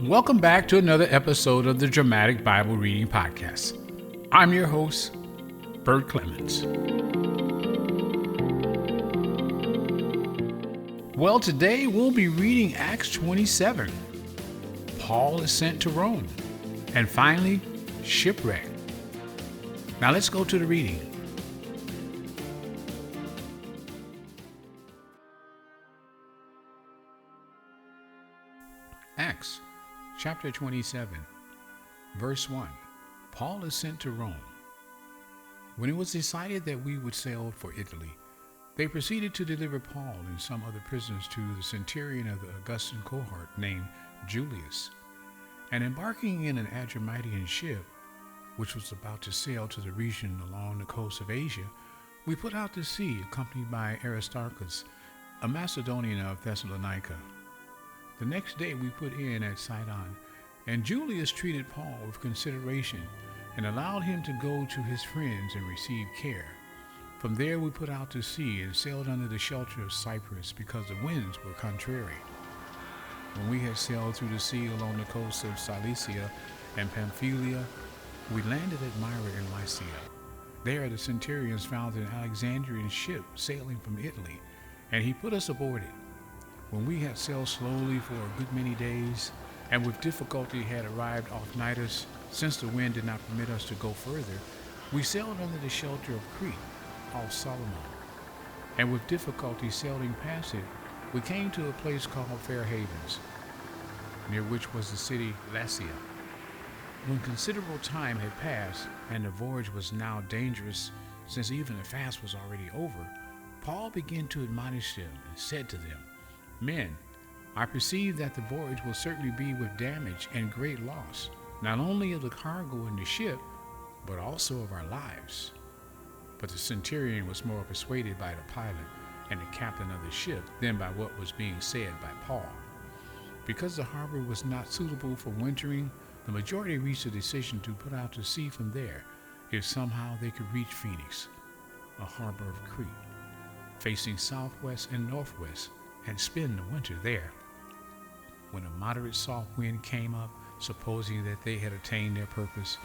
Welcome back to another episode of the Dramatic Bible Reading Podcast. I'm your host, Bert Clemens. Well, today we'll be reading Acts 27. Paul is sent to Rome. And finally, Shipwreck. Now let's go to the reading. Acts chapter 27, verse 1. Paul is sent to Rome. When it was decided that we would sail for Italy, they proceeded to deliver Paul and some other prisoners to the centurion of the Augustan cohort named Julius. And embarking in an Adramyttian ship, which was about to sail to the region along the coast of Asia, we put out to sea accompanied by Aristarchus, a Macedonian of Thessalonica. The next day we put in at Sidon, and Julius treated Paul with consideration and allowed him to go to his friends and receive care. From there we put out to sea and sailed under the shelter of Cyprus because the winds were contrary. When we had sailed through the sea along the coast of Cilicia and Pamphylia, we landed at Myra in Lycia. There the centurions found an Alexandrian ship sailing from Italy, and he put us aboard it. When we had sailed slowly for a good many days, and with difficulty had arrived off Cnidus, since the wind did not permit us to go further, we sailed under the shelter of Crete, off Solomon. And with difficulty sailing past it, we came to a place called Fair Havens, near which was the city Lasea. When considerable time had passed, and the voyage was now dangerous, since even the fast was already over, Paul began to admonish them and said to them, "Men, I perceive that the voyage will certainly be with damage and great loss, not only of the cargo in the ship, but also of our lives." But the centurion was more persuaded by the pilot and the captain of the ship than by what was being said by Paul. Because the harbor was not suitable for wintering, the majority reached a decision to put out to sea from there if somehow they could reach Phoenix, a harbor of Crete, facing southwest and northwest, and spend the winter there. When a moderate soft wind came up, supposing that they had attained their purpose,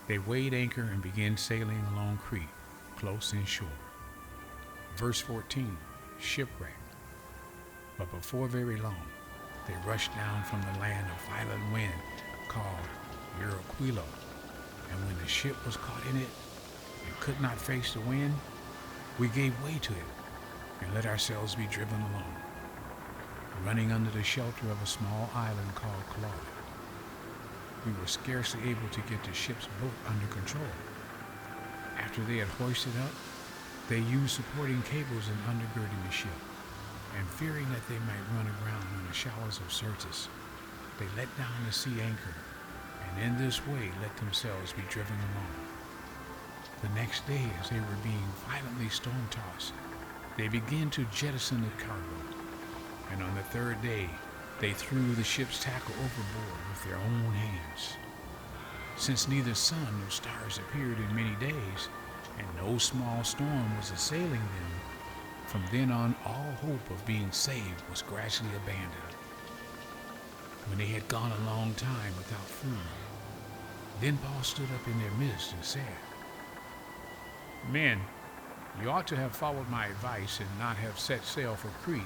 they weighed anchor and began sailing along Crete, close inshore. Verse 14, Shipwreck. But before very long, they rushed down from the land a violent wind called Eurocquilo, and when the ship was caught in it and could not face the wind, we gave way to it and let ourselves be driven along, running under the shelter of a small island called Clauda. We were scarcely able to get the ship's boat under control. After they had hoisted up, they used supporting cables in undergirding the ship, and fearing that they might run aground on the shallows of Syrtis, they let down the sea anchor, and in this way let themselves be driven along. The next day, as they were being violently storm-tossed, they began to jettison the cargo, and on the third day they threw the ship's tackle overboard with their own hands. Since neither sun nor stars appeared in many days, and no small storm was assailing them, from then on all hope of being saved was gradually abandoned. When they had gone a long time without food, then Paul stood up in their midst and said, "Men, you ought to have followed my advice and not have set sail for Crete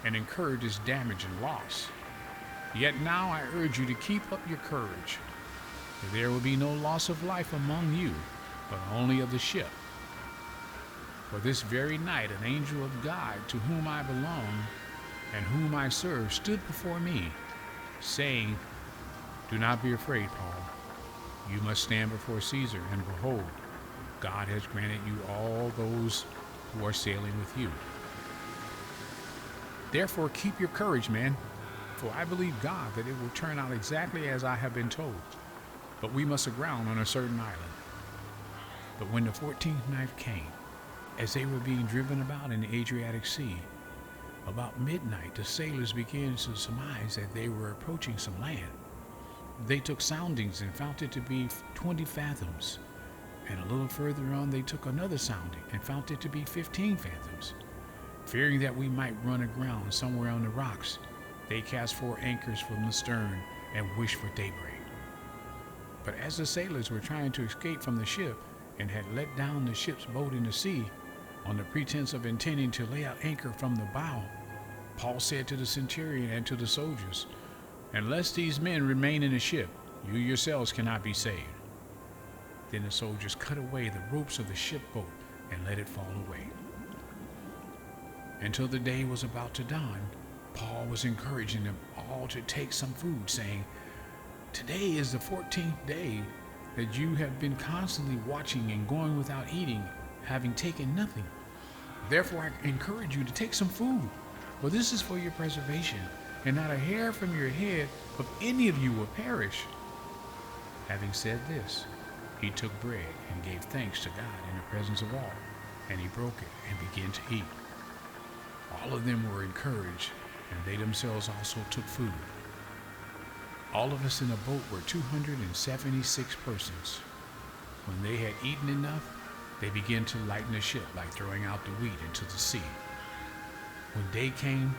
and incurred this damage and loss. Yet now I urge you to keep up your courage, for there will be no loss of life among you, but only of the ship. For this very night an angel of God, to whom I belong and whom I serve, stood before me, saying, 'Do not be afraid, Paul. You must stand before Caesar, and behold, God has granted you all those who are sailing with you. Therefore keep your courage, men, for I believe God that it will turn out exactly as I have been told. But we must aground on a certain island.' But when the 14th night came, as they were being driven about in the Adriatic Sea, about midnight the sailors began to surmise that they were approaching some land. They took soundings and found it to be 20 fathoms, and a little further on they took another sounding and found it to be 15 fathoms. Fearing that we might run aground somewhere on the rocks, they cast 4 anchors from the stern and wished for daybreak. But as the sailors were trying to escape from the ship and had let down the ship's boat in the sea on the pretense of intending to lay out anchor from the bow, Paul said to the centurion and to the soldiers, "Unless these men remain in the ship, you yourselves cannot be saved." Then the soldiers cut away the ropes of the ship boat and let it fall away. Until the day was about to dawn, Paul was encouraging them all to take some food, saying, "Today is the 14th day that you have been constantly watching and going without eating, having taken nothing. Therefore I encourage you to take some food, for this is for your preservation, and not a hair from your head of any of you will perish." Having said this, he took bread and gave thanks to God in the presence of all, and he broke it and began to eat. All of them were encouraged, and they themselves also took food. All of us in the boat were 276 persons. When they had eaten enough, they began to lighten the ship like throwing out the wheat into the sea. When day came,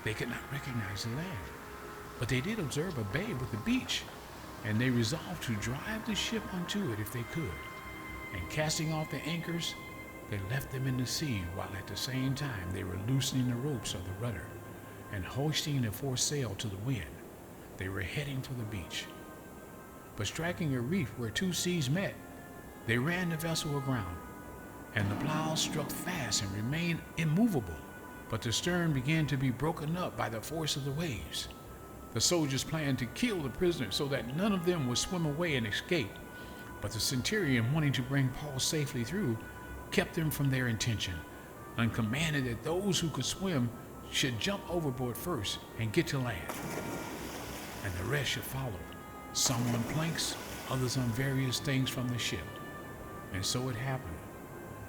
they could not recognize the land, but they did observe a bay with a beach, and they resolved to drive the ship onto it if they could. And casting off the anchors, they left them in the sea, while at the same time they were loosening the ropes of the rudder and hoisting the foresail to the wind. They were heading for the beach. But striking a reef where two seas met, they ran the vessel aground, and the plow struck fast and remained immovable, but the stern began to be broken up by the force of the waves. The soldiers planned to kill the prisoners so that none of them would swim away and escape, but the centurion, wanting to bring Paul safely through, kept them from their intention, and commanded that those who could swim should jump overboard first and get to land, and the rest should follow, some on planks, others on various things from the ship. And so it happened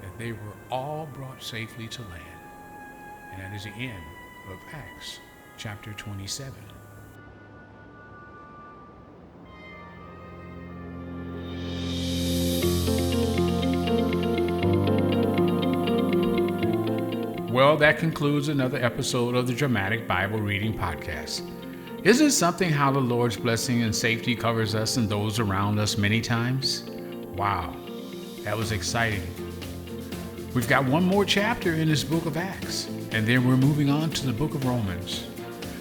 that they were all brought safely to land. And that is the end of Acts chapter 27. Well, that concludes another episode of the Dramatic Bible Reading Podcast. Isn't it something how the Lord's blessing and safety covers us and those around us many times? Wow, that was exciting. We've got one more chapter in this book of Acts, and then we're moving on to the book of Romans.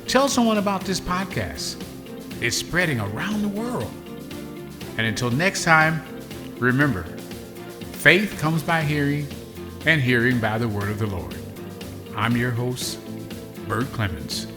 Tell someone about this podcast. It's spreading around the world. And until next time, remember, faith comes by hearing, and hearing by the word of the Lord. I'm your host, Bert Clemens.